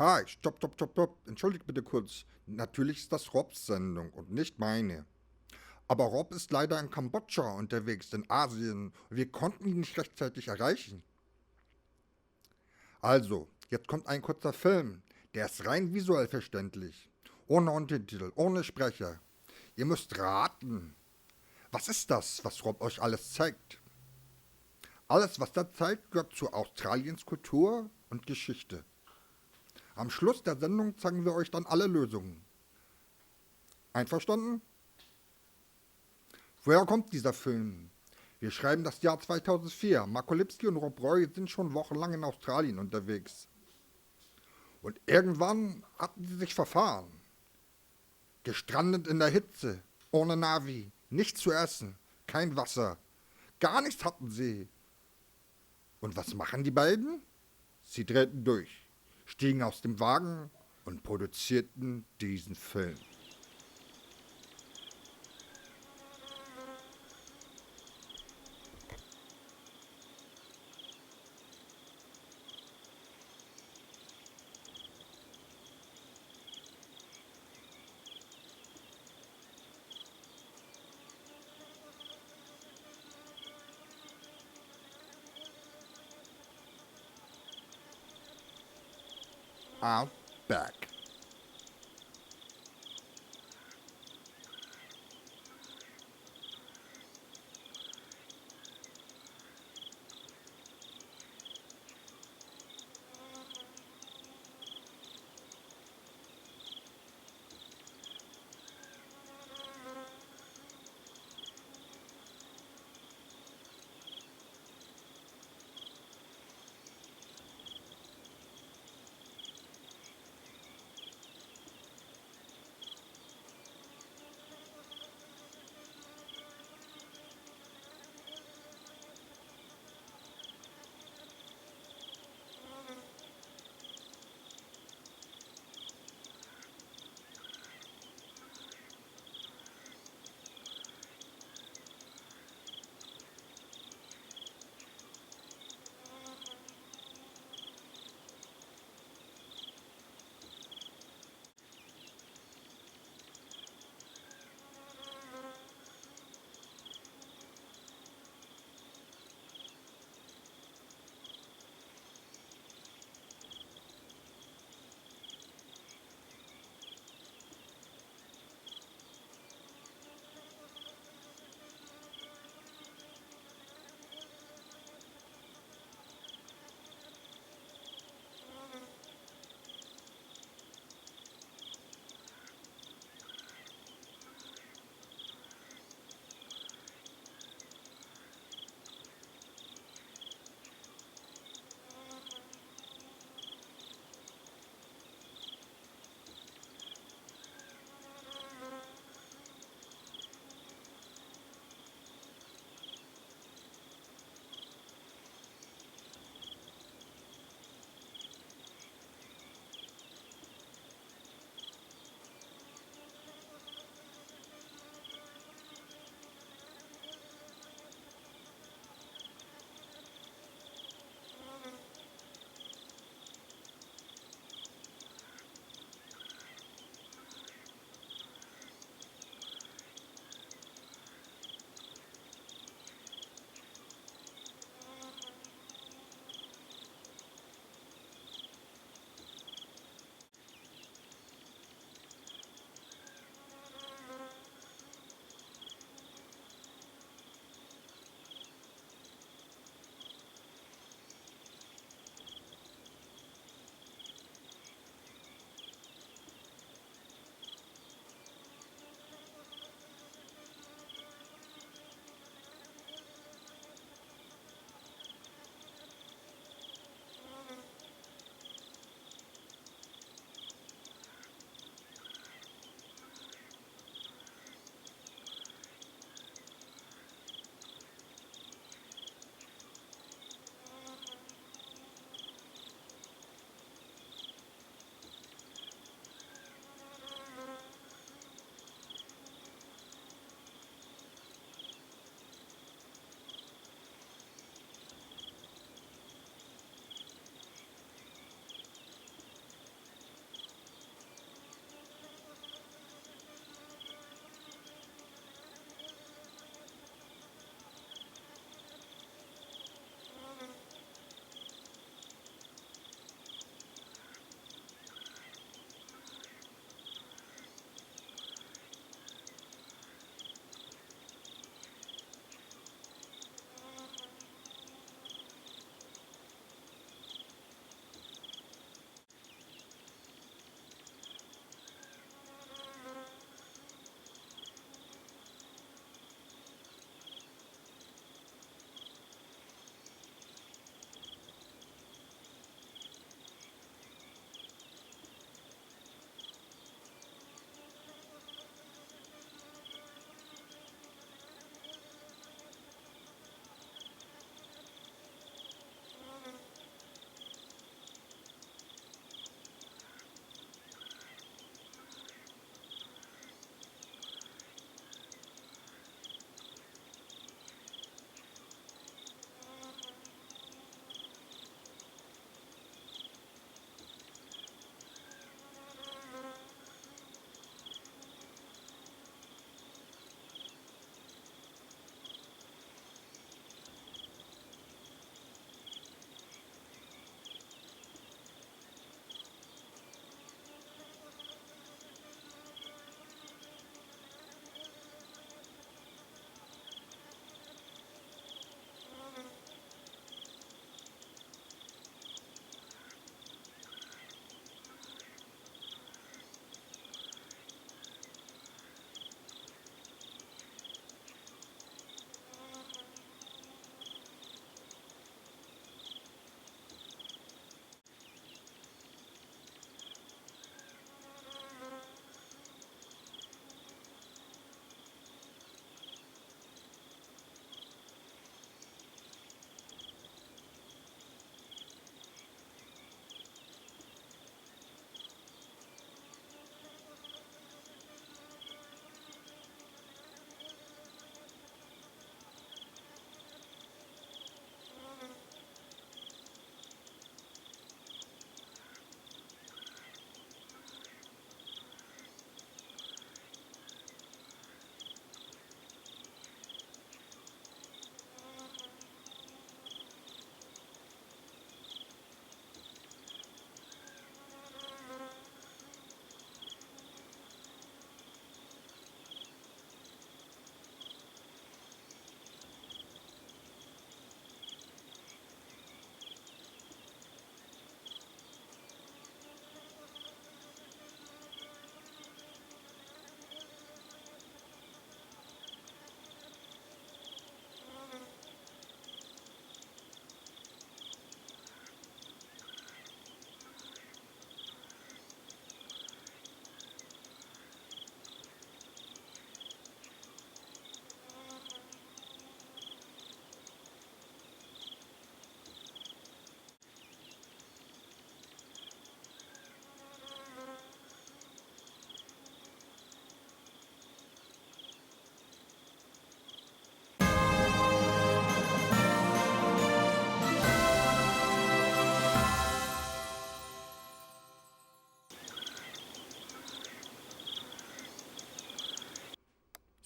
Hi, stopp, stopp, stopp, stopp. Entschuldigt bitte kurz. Natürlich ist das Robs Sendung und nicht meine. Aber Rob ist leider in Kambodscha unterwegs, in Asien. Wir konnten ihn nicht rechtzeitig erreichen. Also, jetzt kommt ein kurzer Film. Der ist rein visuell verständlich. Ohne Untertitel, ohne Sprecher. Ihr müsst raten. Was ist das, was Rob euch alles zeigt? Alles, was er zeigt, gehört zu Australiens Kultur und Geschichte. Am Schluss der Sendung zeigen wir euch dann alle Lösungen. Einverstanden? Woher kommt dieser Film? Wir schreiben das Jahr 2004. Marco Lipski und Rob Roy sind schon wochenlang in Australien unterwegs. Und irgendwann hatten sie sich verfahren. Gestrandet in der Hitze, ohne Navi, nichts zu essen, kein Wasser, gar nichts hatten sie. Und was machen die beiden? Sie drehten durch, stiegen aus dem Wagen und produzierten diesen Film. Outback.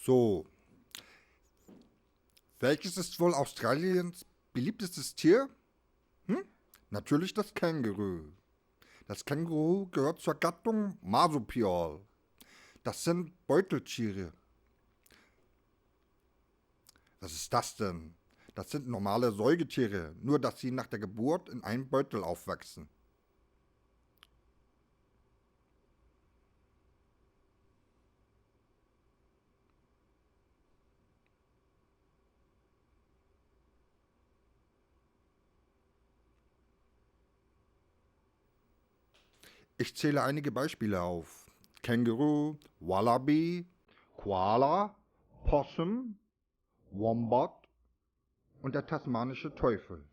So, welches ist wohl Australiens beliebtestes Tier? Natürlich das Känguru. Das Känguru gehört zur Gattung Marsupial. Das sind Beuteltiere. Was ist das denn? Das sind normale Säugetiere, nur dass sie nach der Geburt in einem Beutel aufwachsen. Ich zähle einige Beispiele auf. Känguru, Wallaby, Koala, Possum, Wombat und der tasmanische Teufel.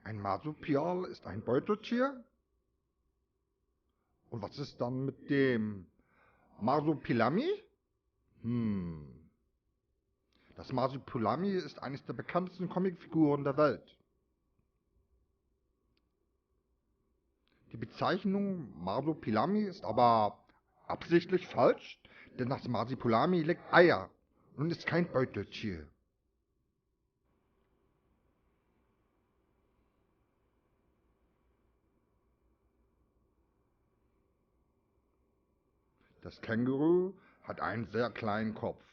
Ein Marsupial ist ein Beuteltier? Und was ist dann mit dem Marsupilami? Hm. Das Marsupilami ist eines der bekanntesten Comicfiguren der Welt. Die Bezeichnung Marsupilami ist aber absichtlich falsch, denn das Marsupilami legt Eier und ist kein Beuteltier. Das Känguru hat einen sehr kleinen Kopf,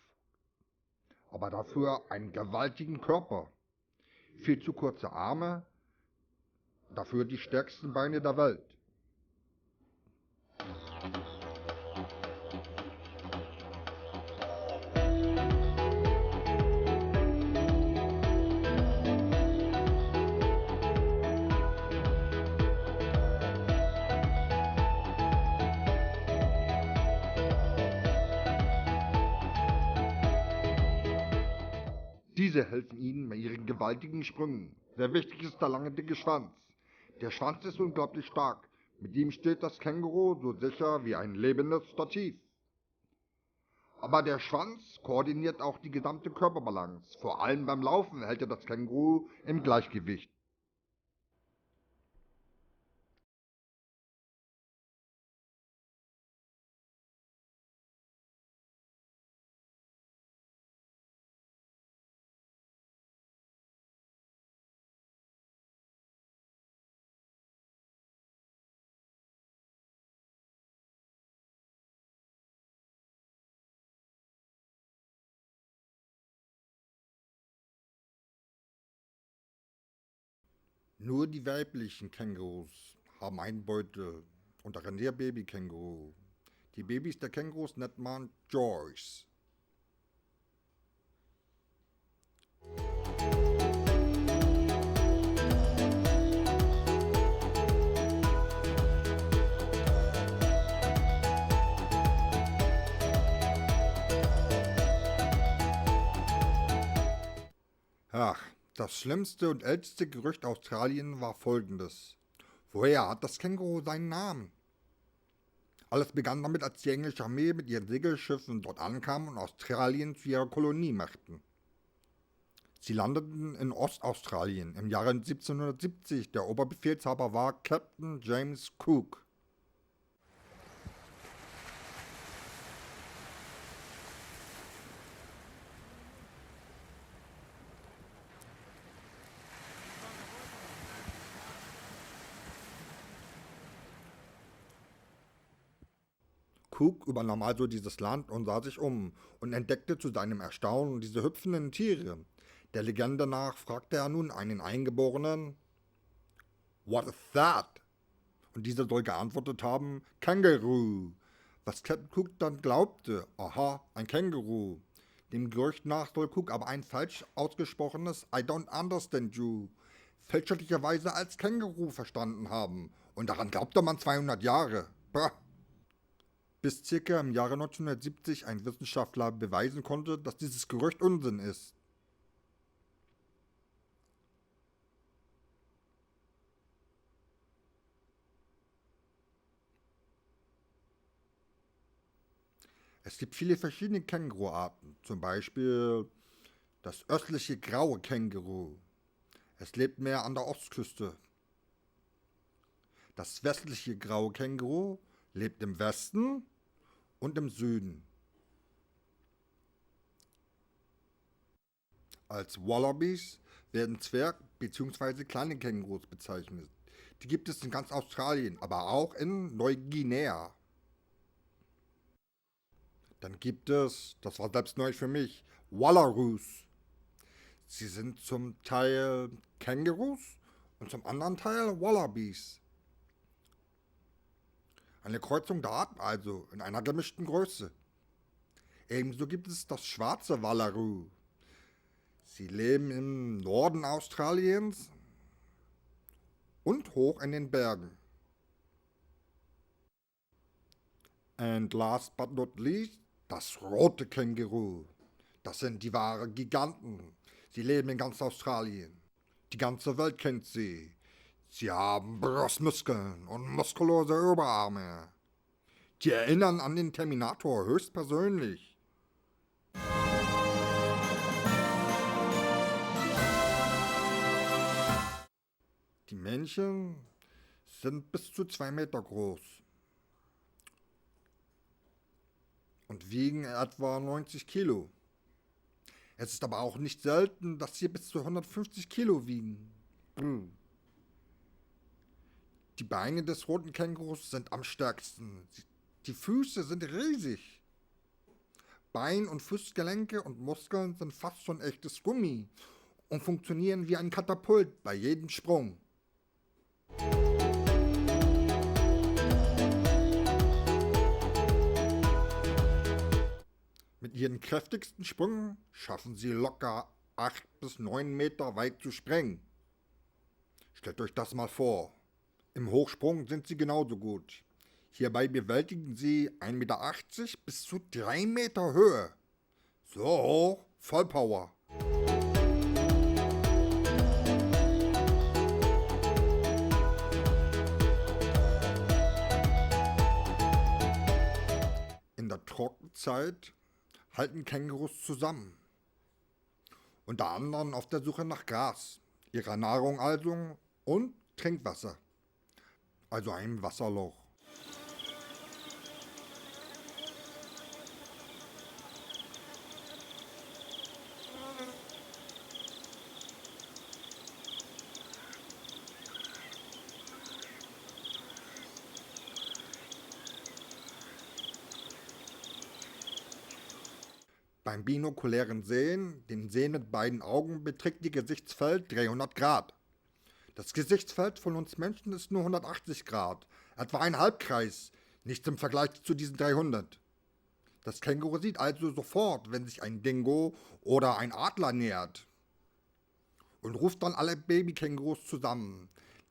aber dafür einen gewaltigen Körper, viel zu kurze Arme, dafür die stärksten Beine der Welt. Diese helfen ihnen bei ihren gewaltigen Sprüngen. Sehr wichtig ist der lange, dicke Schwanz. Der Schwanz ist unglaublich stark. Mit ihm steht das Känguru so sicher wie ein lebendes Stativ. Aber der Schwanz koordiniert auch die gesamte Körperbalance. Vor allem beim Laufen hält er das Känguru im Gleichgewicht. Nur die weiblichen Kängurus haben einen Beutel und darin der Babykänguru. Die Babys der Kängurus nennt man Joys. Ach, das schlimmste und älteste Gerücht Australien war folgendes. Woher hat das Känguru seinen Namen? Alles begann damit, als die englische Armee mit ihren Segelschiffen dort ankam und Australien zu ihrer Kolonie machten. Sie landeten in Ostaustralien im Jahre 1770. Der Oberbefehlshaber war Captain James Cook. Cook übernahm also dieses Land und sah sich um und entdeckte zu seinem Erstaunen diese hüpfenden Tiere. Der Legende nach fragte er nun einen Eingeborenen, What is that? Und dieser soll geantwortet haben, Känguru. Was Captain Cook dann glaubte, aha, ein Känguru. Dem Gerücht nach soll Cook aber ein falsch ausgesprochenes I don't understand you fälschlicherweise als Känguru verstanden haben. Und daran glaubte man 200 Jahre. Bah. Bis circa im Jahre 1970 ein Wissenschaftler beweisen konnte, dass dieses Gerücht Unsinn ist. Es gibt viele verschiedene Känguruarten, zum Beispiel das östliche graue Känguru. Es lebt mehr an der Ostküste. Das westliche graue Känguru lebt im Westen und im Süden. Als Wallabies werden Zwerg- bzw. kleine Kängurus bezeichnet. Die gibt es in ganz Australien, aber auch in Neuguinea. Dann gibt es, das war selbst neu für mich, Wallaroos. Sie sind zum Teil Kängurus und zum anderen Teil Wallabies. Eine Kreuzung der Arten also, in einer gemischten Größe. Ebenso gibt es das schwarze Wallaroo. Sie leben im Norden Australiens und hoch in den Bergen. And last but not least, das rote Känguru. Das sind die wahren Giganten. Sie leben in ganz Australien. Die ganze Welt kennt sie. Sie haben Brustmuskeln und muskulöse Oberarme. Die erinnern an den Terminator höchstpersönlich. Die Männchen sind bis zu 2 Meter groß und wiegen etwa 90 Kilo. Es ist aber auch nicht selten, dass sie bis zu 150 Kilo wiegen. Die Beine des roten Kängurus sind am stärksten. Die Füße sind riesig. Bein- und Fußgelenke und Muskeln sind fast schon echtes Gummi und funktionieren wie ein Katapult bei jedem Sprung. Mit ihren kräftigsten Sprüngen schaffen sie locker 8 bis 9 Meter weit zu sprengen. Stellt euch das mal vor. Im Hochsprung sind sie genauso gut. Hierbei bewältigen sie 1,80 Meter bis zu 3 Meter Höhe. So hoch, Vollpower. In der Trockenzeit halten Kängurus zusammen. Unter anderem auf der Suche nach Gras, ihrer Nahrung also und Trinkwasser, also einem Wasserloch. Beim binokulären Sehen, dem Sehen mit beiden Augen, beträgt ihr Gesichtsfeld 300 Grad. Das Gesichtsfeld von uns Menschen ist nur 180 Grad, etwa ein Halbkreis, nichts im Vergleich zu diesen 300. Das Känguru sieht also sofort, wenn sich ein Dingo oder ein Adler nähert und ruft dann alle Babykängurus zusammen,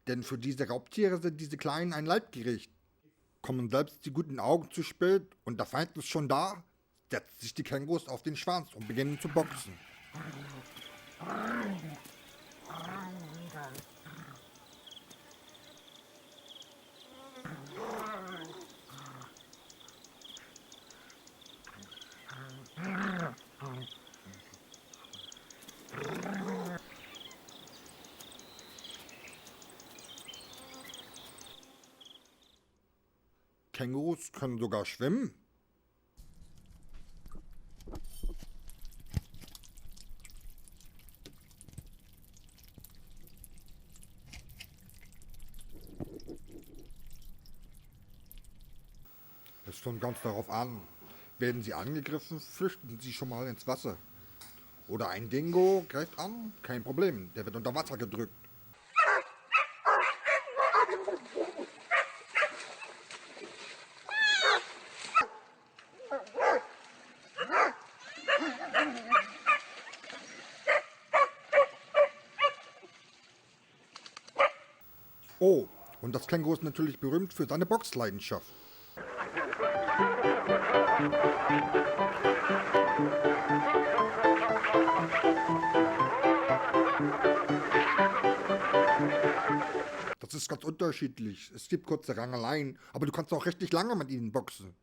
denn für diese Raubtiere sind diese Kleinen ein Leibgericht. Kommen selbst die guten Augen zu spät und der Feind ist schon da, setzen sich die Kängurus auf den Schwanz und beginnen zu boxen. Kängurus können sogar schwimmen. Es kommt ganz darauf an. Werden sie angegriffen, flüchten sie schon mal ins Wasser. Oder ein Dingo greift an, kein Problem, der wird unter Wasser gedrückt. Oh, und das Känguru ist natürlich berühmt für seine Boxleidenschaft. Das ist ganz unterschiedlich. Es gibt kurze Rangeleien, aber du kannst auch richtig lange mit ihnen boxen.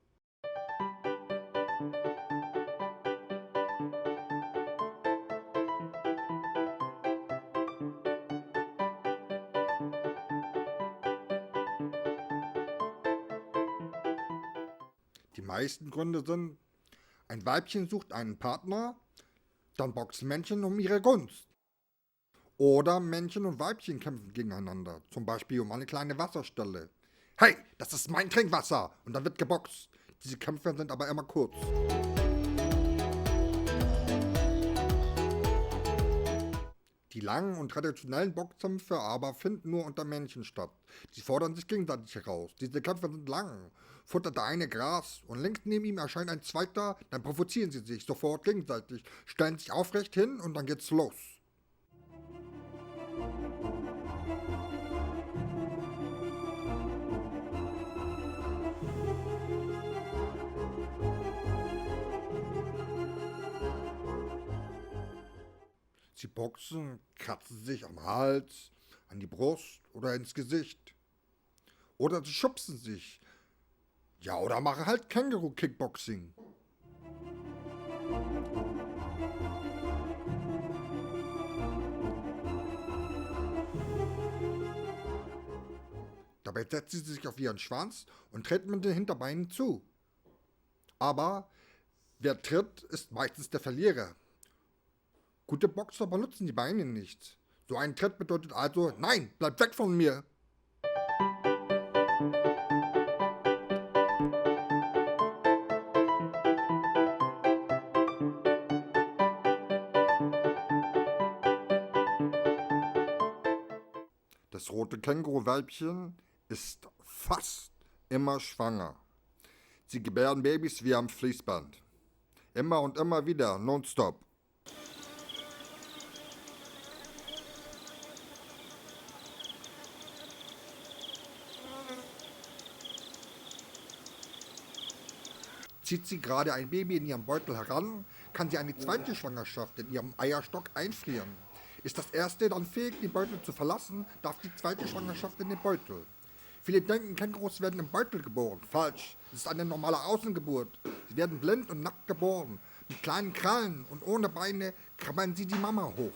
Die meisten Gründe sind, ein Weibchen sucht einen Partner, dann boxen Männchen um ihre Gunst. Oder Männchen und Weibchen kämpfen gegeneinander, zum Beispiel um eine kleine Wasserstelle. Hey, das ist mein Trinkwasser! Und dann wird geboxt. Diese Kämpfe sind aber immer kurz. Die langen und traditionellen Boxkämpfe aber finden nur unter Männchen statt. Sie fordern sich gegenseitig heraus. Diese Kämpfe sind lang. Futtert der eine Gras und links neben ihm erscheint ein zweiter, dann provozieren sie sich sofort gegenseitig, stellen sich aufrecht hin und dann geht's los. Sie boxen, kratzen sich am Hals, an die Brust oder ins Gesicht. Oder sie schubsen sich. Ja, oder machen halt Känguru-Kickboxing. Dabei setzen sie sich auf ihren Schwanz und treten mit den Hinterbeinen zu. Aber wer tritt, ist meistens der Verlierer. Gute Boxer benutzen die Beine nicht. So ein Tritt bedeutet also, nein, bleib weg von mir. Das rote Känguruweibchen ist fast immer schwanger. Sie gebären Babys wie am Fließband. Immer und immer wieder, nonstop. Zieht sie gerade ein Baby in ihrem Beutel heran, kann sie eine zweite Schwangerschaft in ihrem Eierstock einfrieren. Ist das erste dann fähig, den Beutel zu verlassen, darf die zweite Schwangerschaft in den Beutel. Viele denken, Kängurus werden im Beutel geboren. Falsch. Es ist eine normale Außengeburt. Sie werden blind und nackt geboren. Mit kleinen Krallen und ohne Beine krabbeln sie die Mama hoch.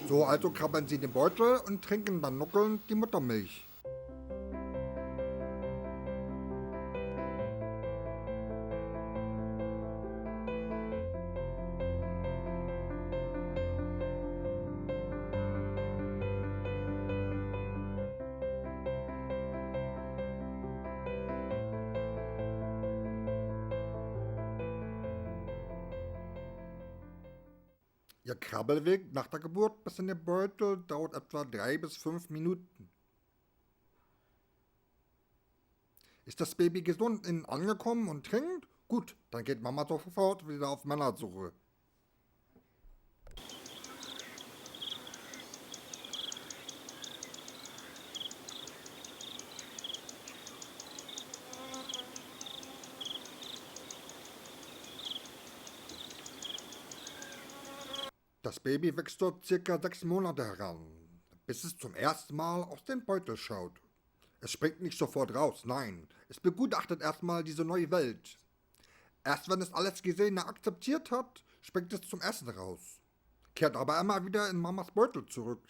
So, also krabbeln sie in den Beutel und trinken dann nuckelnd die Muttermilch. Ihr Krabbelweg nach der Geburt bis in den Beutel dauert etwa 3 bis 5 Minuten. Ist das Baby gesund innen angekommen und trinkt? Gut, dann geht Mama sofort wieder auf Männersuche. Das Baby wächst dort circa 6 Monate heran, bis es zum ersten Mal aus dem Beutel schaut. Es springt nicht sofort raus, nein, es begutachtet erstmal diese neue Welt. Erst wenn es alles Gesehene akzeptiert hat, springt es zum Essen raus. Kehrt aber immer wieder in Mamas Beutel zurück.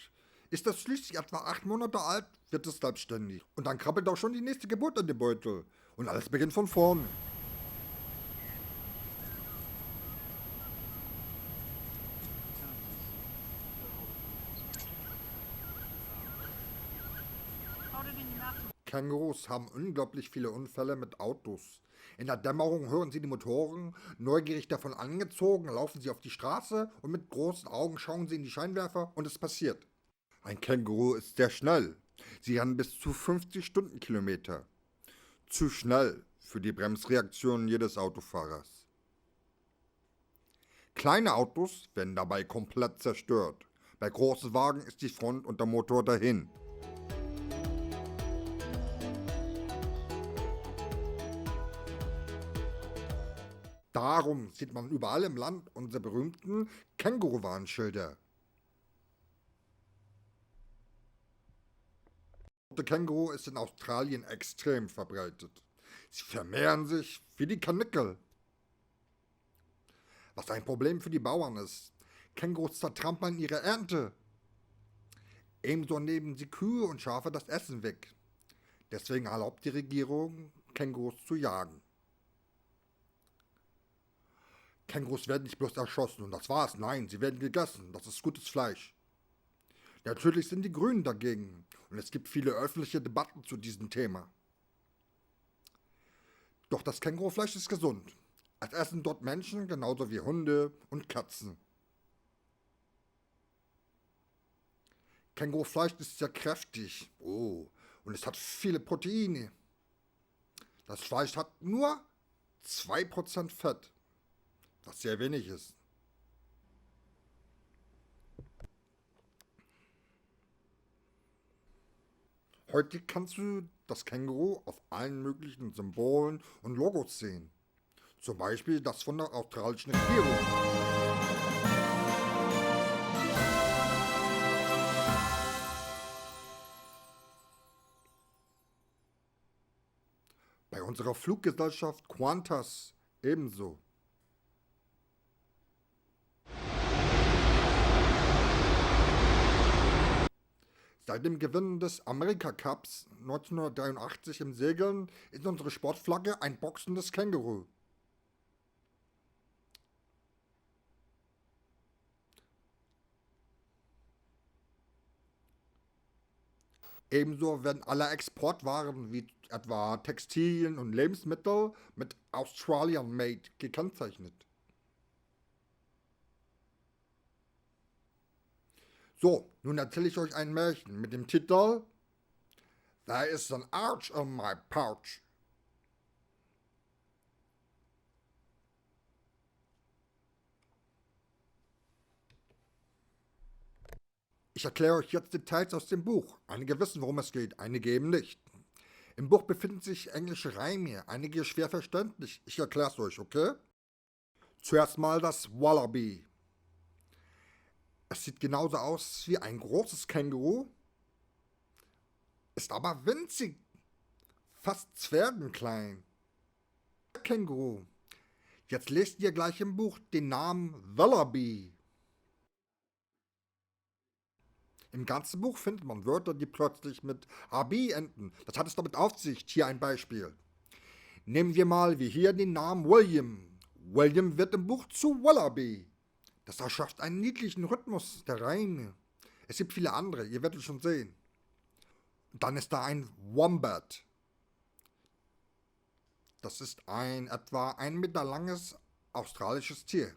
Ist es schließlich etwa 8 Monate alt, wird es selbstständig. Und dann krabbelt auch schon die nächste Geburt in den Beutel. Und alles beginnt von vorne. Kängurus haben unglaublich viele Unfälle mit Autos. In der Dämmerung hören sie die Motoren, neugierig davon angezogen, laufen sie auf die Straße und mit großen Augen schauen sie in die Scheinwerfer und es passiert. Ein Känguru ist sehr schnell. Sie rennen bis zu 50 Stundenkilometer. Zu schnell für die Bremsreaktionen jedes Autofahrers. Kleine Autos werden dabei komplett zerstört. Bei großen Wagen ist die Front und der Motor dahin. Darum sieht man überall im Land unsere berühmten Känguru-Warnschilder. Der Känguru ist in Australien extrem verbreitet. Sie vermehren sich wie die Karnickel. Was ein Problem für die Bauern ist. Kängurus zertrampeln ihre Ernte. Ebenso nehmen sie Kühe und Schafe das Essen weg. Deswegen erlaubt die Regierung, Kängurus zu jagen. Kängurus werden nicht bloß erschossen und das war's. Nein, sie werden gegessen. Das ist gutes Fleisch. Natürlich sind die Grünen dagegen und es gibt viele öffentliche Debatten zu diesem Thema. Doch das Kängurufleisch ist gesund. Es essen dort Menschen genauso wie Hunde und Katzen. Kängurufleisch ist sehr kräftig. Oh, und es hat viele Proteine. Das Fleisch hat nur 2% Fett, was sehr wenig ist. Heute kannst du das Känguru auf allen möglichen Symbolen und Logos sehen. Zum Beispiel das von der australischen Regierung. Bei unserer Fluggesellschaft Qantas ebenso. Seit dem Gewinn des Amerika Cups 1983 im Segeln ist unsere Sportflagge ein boxendes Känguru. Ebenso werden alle Exportwaren wie etwa Textilien und Lebensmittel mit Australian Made gekennzeichnet. So, nun erzähle ich euch ein Märchen mit dem Titel There is an arch in my pouch. Ich erkläre euch jetzt Details aus dem Buch. Einige wissen, worum es geht, einige eben nicht. Im Buch befinden sich englische Reime, einige schwer verständlich. Ich erkläre es euch, okay? Zuerst mal das Wallaby. Es sieht genauso aus wie ein großes Känguru, ist aber winzig, fast zwergenklein. Känguru. Jetzt lest ihr gleich im Buch den Namen Wallaby. Im ganzen Buch findet man Wörter, die plötzlich mit AB enden. Das hat es damit auf sich. Hier ein Beispiel. Nehmen wir mal wie hier den Namen William. William wird im Buch zu Wallaby. Das erschafft einen niedlichen Rhythmus der Reime. Es gibt viele andere, ihr werdet schon sehen. Dann ist da ein Wombat. Das ist ein etwa 1 Meter langes australisches Tier.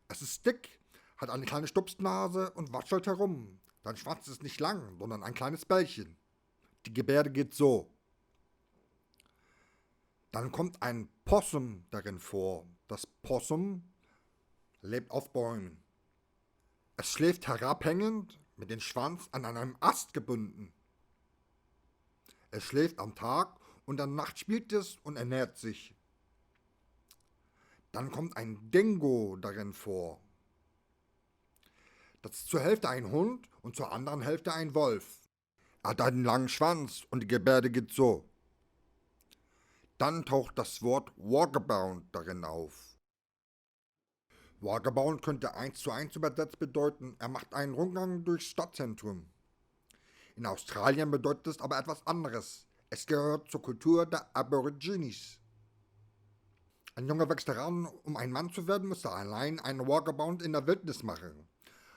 Es ist dick, hat eine kleine Stupsnase und watschelt herum. Sein Schwanz ist nicht lang, sondern ein kleines Bällchen. Die Gebärde geht so. Dann kommt ein Possum darin vor. Das Possum lebt auf Bäumen. Es schläft herabhängend, mit dem Schwanz an einem Ast gebunden. Es schläft am Tag und an Nacht spielt es und ernährt sich. Dann kommt ein Dingo darin vor. Das ist zur Hälfte ein Hund und zur anderen Hälfte ein Wolf. Er hat einen langen Schwanz und die Gebärde geht so. Dann taucht das Wort Walkabout darin auf. Walkabout könnte 1:1 übersetzt bedeuten, er macht einen Rundgang durchs Stadtzentrum. In Australien bedeutet es aber etwas anderes. Es gehört zur Kultur der Aborigines. Ein Junge wächst heran, um ein Mann zu werden, muss er allein einen Walkabout in der Wildnis machen.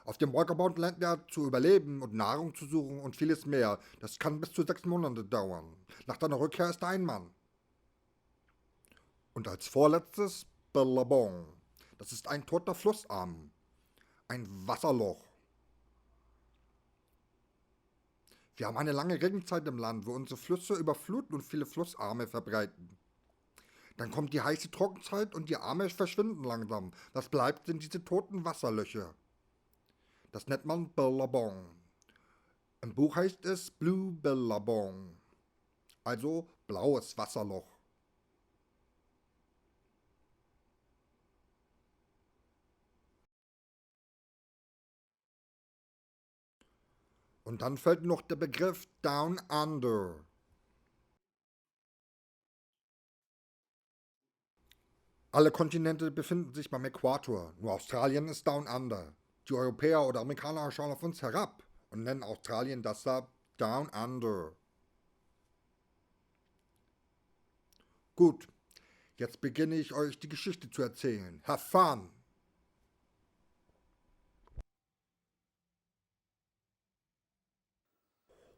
Auf dem Walkabout lernt er zu überleben und Nahrung zu suchen und vieles mehr. Das kann bis zu 6 Monate dauern. Nach seiner Rückkehr ist er ein Mann. Und als vorletztes Billabong. Das ist ein toter Flussarm. Ein Wasserloch. Wir haben eine lange Regenzeit im Land, wo unsere Flüsse überfluten und viele Flussarme verbreiten. Dann kommt die heiße Trockenzeit und die Arme verschwinden langsam. Was bleibt, sind diese toten Wasserlöcher. Das nennt man Billabong. Im Buch heißt es Blue Billabong, also blaues Wasserloch. Und dann fällt noch der Begriff Down Under. Alle Kontinente befinden sich beim Äquator, nur Australien ist Down Under. Die Europäer oder Amerikaner schauen auf uns herab und nennen Australien deshalb Down Under. Gut, jetzt beginne ich euch die Geschichte zu erzählen. Have fun!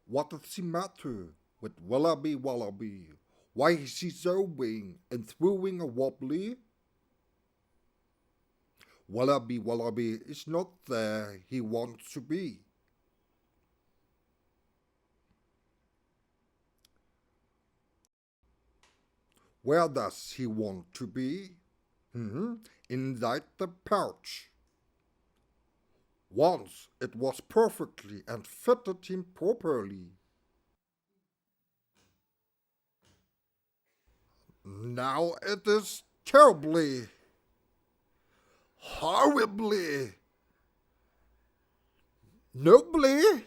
What is the matter with Wallaby Wallaby? Why is he sobbing and throwing a wobbly? Wallaby Wallaby is not there he wants to be. Where does he want to be? Inside the pouch. Once it was perfectly and fitted him properly. Now it is terribly, horribly, nobly.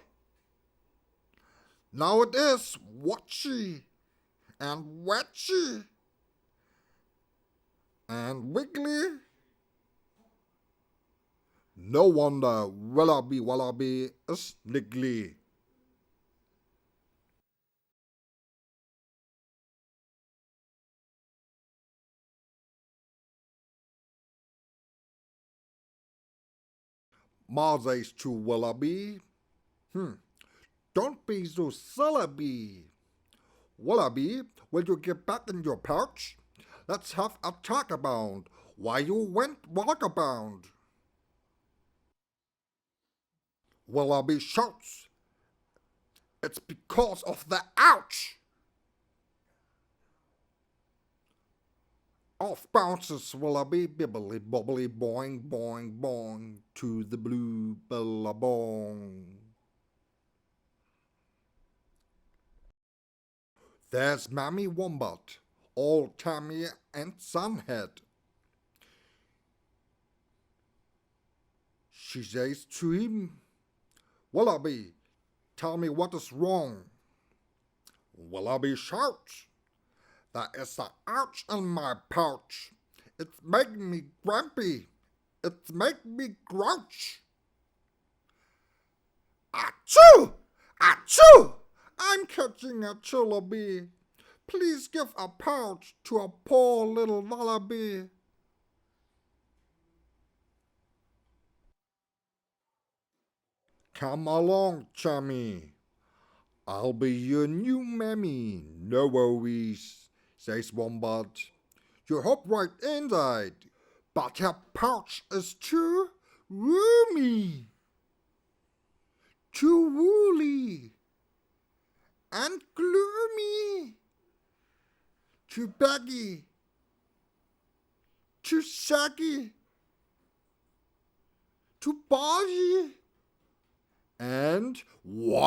Now it is watchy and wetchy and wiggly. No wonder Wallaby Wallaby is niggly. Ma says to Wallaby, don't be so syllaby. Wallaby, will you get back in your pouch? Let's have a talk about why you went walkabout. Wallaby shouts, it's because of the ouch. Off bounces Wallaby, bibbly bobbly boing boing boing to the blue billabong. There's Mammy Wombat, old Tammy and Sunhead. She says to him, Wallaby, tell me what is wrong. Wallaby shouts, there is an ouch in my pouch. It's making me grumpy. It's making me grouch. Achoo! Achoo! I'm catching a chillaby. Please give a pouch to a poor little wallaby. Come along, chummy. I'll be your new mammy. No worries, says Wombat. You hop right inside, but your pouch is too roomy, too woolly, and gloomy, too baggy, too saggy, too ballsy, and wide.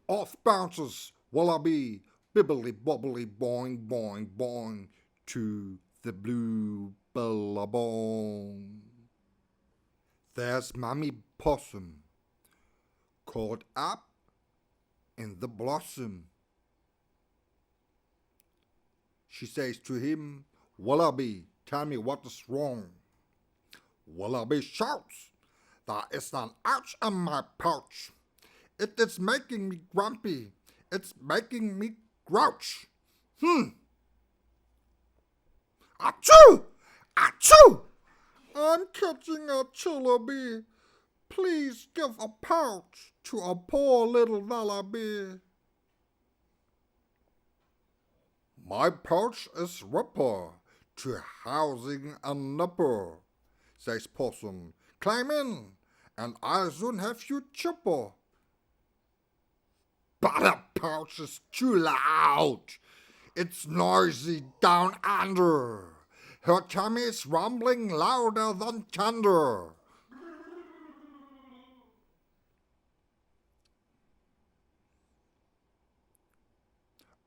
Off bounces Wallaby, bibbly bobbly boing boing boing to the blue billabong. There's Mammy Possum, caught up in the blossom. She says to him, Wallaby, tell me what is wrong. Wallaby shouts, there is an ouch in my pouch. It is making me grumpy. It's making me grouch. Achoo! Achoo! I'm catching a chillaby. Please give a pouch to a poor little wallaby. My pouch is ripper to housing a nipper, says Possum. Climb in, and I'll soon have you chipper. But the pouch is too loud. It's noisy down under. Her tummy is rumbling louder than thunder.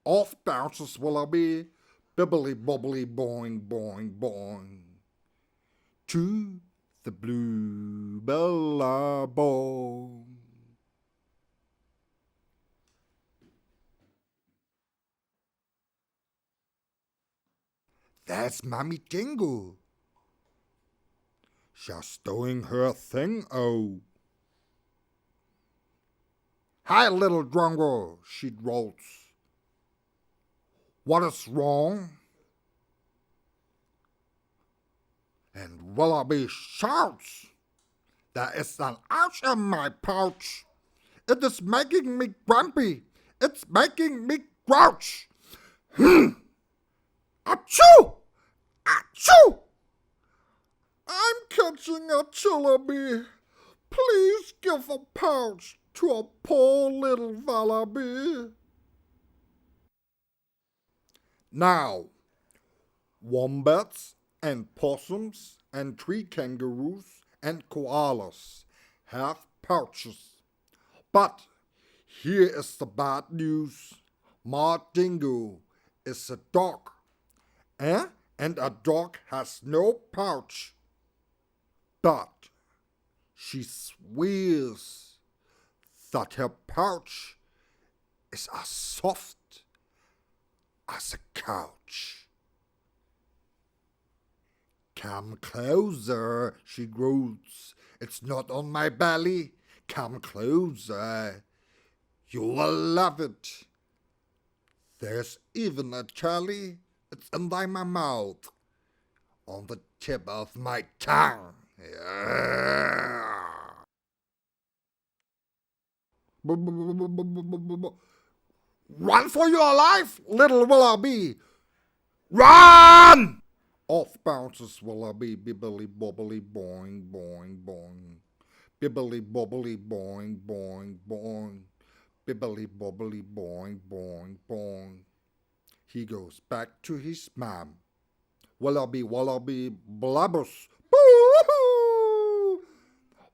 Off bounces Wallaby, bibbly bobbly boing boing boing, to the blue billabong. That's Mommy Dingo, just doing her thing, oh. Hi, little drongo, she drawls. What is wrong? And Wallaby shouts, there is an ouch in my pouch. It is making me grumpy. It's making me grouch. Achoo! Achoo! I'm catching a chillaby. Please give a pouch to a poor little wallaby. Now, wombats and possums and tree kangaroos and koalas have pouches. But here is the bad news. Ma Dingo is a dog. And a dog has no pouch. But she swears that her pouch is as soft as a couch. Come closer, she growls. It's not on my belly. Come closer. You will love it. There's even a jelly. It's in my mouth. On the tip of my tongue. Run for your life, little wallaby! Run! Off bounces Wallaby, bibbly bobbly boing boing boing. Bibbly bobbly boing boing boing. Bibbly bobbly boing boing boing. He goes back to his mom. Wallaby wallaby blabbers. Boo-hoo!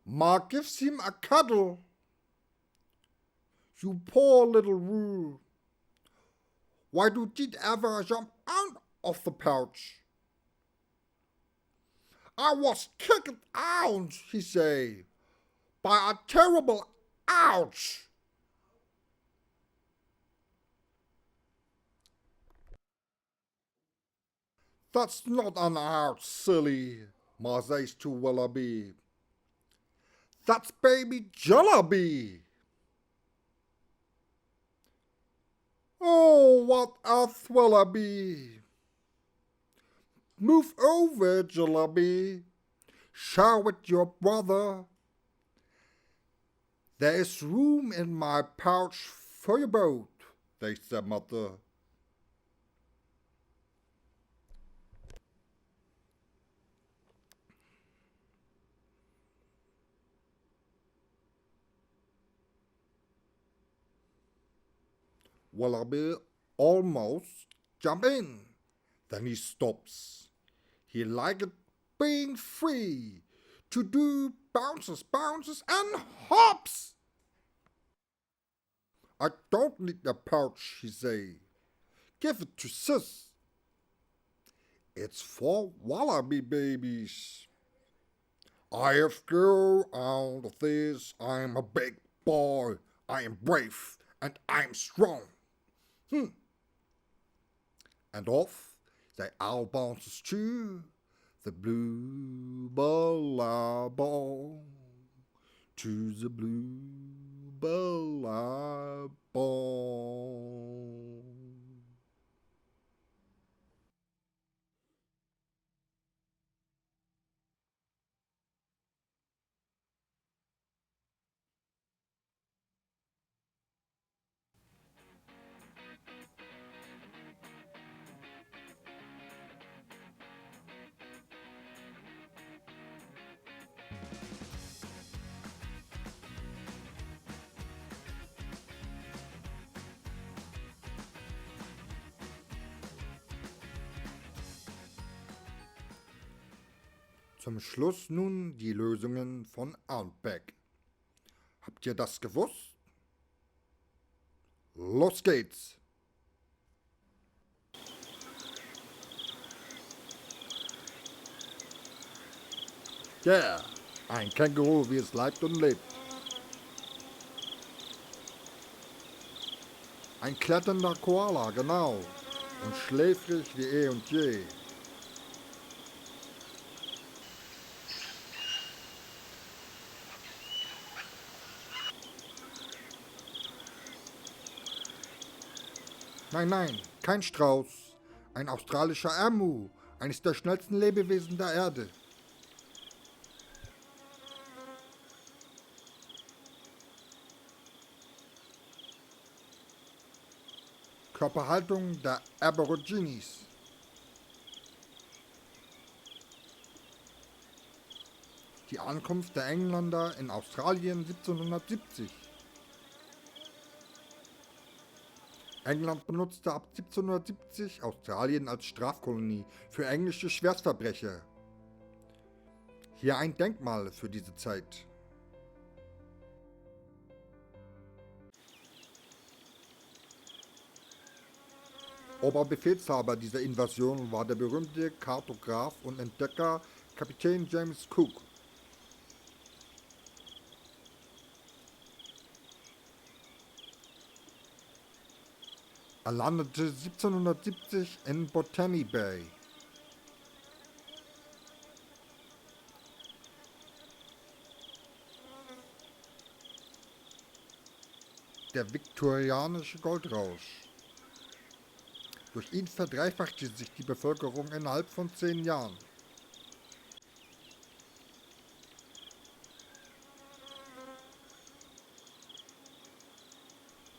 Ma gives him a cuddle. You poor little woo. Why did you ever jump out of the pouch? I was kicked out, he say, by a terrible ouch. That's not an ouch, silly, Ma says to Wallaby. That's baby Jollaby. Oh, what a Wallaby. Move over, Jollaby. Show it your brother. There is room in my pouch for your boat, says their mother. Wallaby almost jump in. Then he stops. He liked being free to do bounces, and hops. I don't need a pouch, he say. Give it to sis. It's for wallaby babies. I have grown out of this. I'm a big boy, I am brave and I'm strong. And off they all bounces to the blue billabong, to the blue billabong. Zum Schluss nun die Lösungen von Arnbeck. Habt ihr das gewusst? Los geht's! Yeah, ein Känguru, wie es leibt und lebt. Ein kletternder Koala, genau, und schläfrig wie eh und je. Nein, nein, kein Strauß, ein australischer Emu, eines der schnellsten Lebewesen der Erde. Körperhaltung der Aborigines. Die Ankunft der Engländer in Australien 1770. England benutzte ab 1770 Australien als Strafkolonie für englische Schwerstverbrecher. Hier ein Denkmal für diese Zeit. Oberbefehlshaber dieser Invasion war der berühmte Kartograf und Entdecker Kapitän James Cook. Er landete 1770 in Botany Bay. Der viktorianische Goldrausch. Durch ihn verdreifachte sich die Bevölkerung innerhalb von 10 Jahren.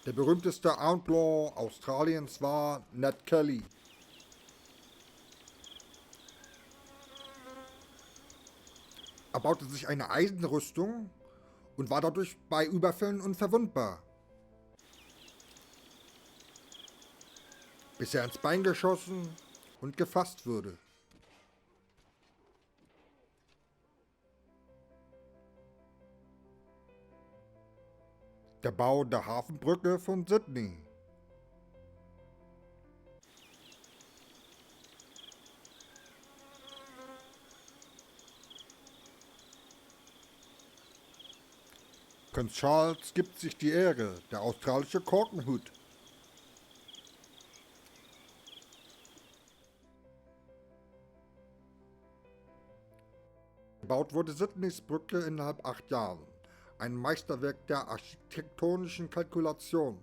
Der berühmteste Outlaw Australiens war Ned Kelly. Er baute sich eine Eisenrüstung und war dadurch bei Überfällen unverwundbar. Bis er ins Bein geschossen und gefasst wurde. Der Bau der Hafenbrücke von Sydney. Prinz Charles gibt sich die Ehre, der australische Korkenhut. Gebaut wurde Sydneys Brücke innerhalb 8 Jahren. Ein Meisterwerk der architektonischen Kalkulation.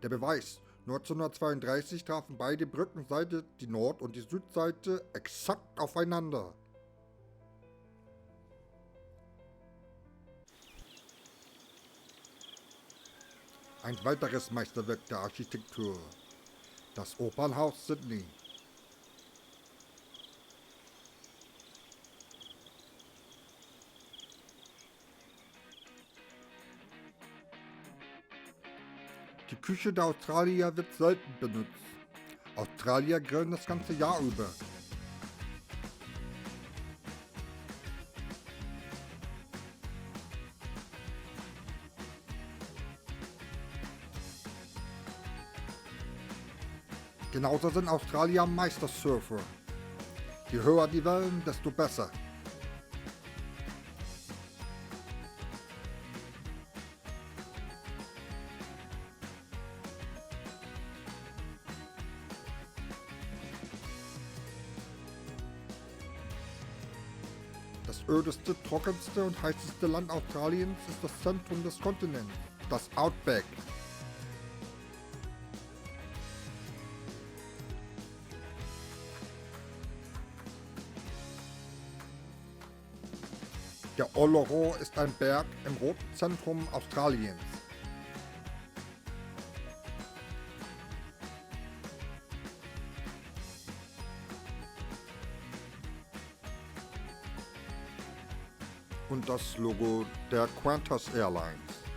Der Beweis: 1932 trafen beide Brückenseiten, die Nord- und die Südseite, exakt aufeinander. Ein weiteres Meisterwerk der Architektur: das Opernhaus Sydney. Die Küche der Australier wird selten benutzt. Australier grillen das ganze Jahr über. Genauso sind Australier Meistersurfer. Je höher die Wellen, desto besser. Das ödeste, trockenste und heißeste Land Australiens ist das Zentrum des Kontinents, das Outback. Der Uluru ist ein Berg im roten Zentrum Australiens. Und das Logo der Qantas Airlines.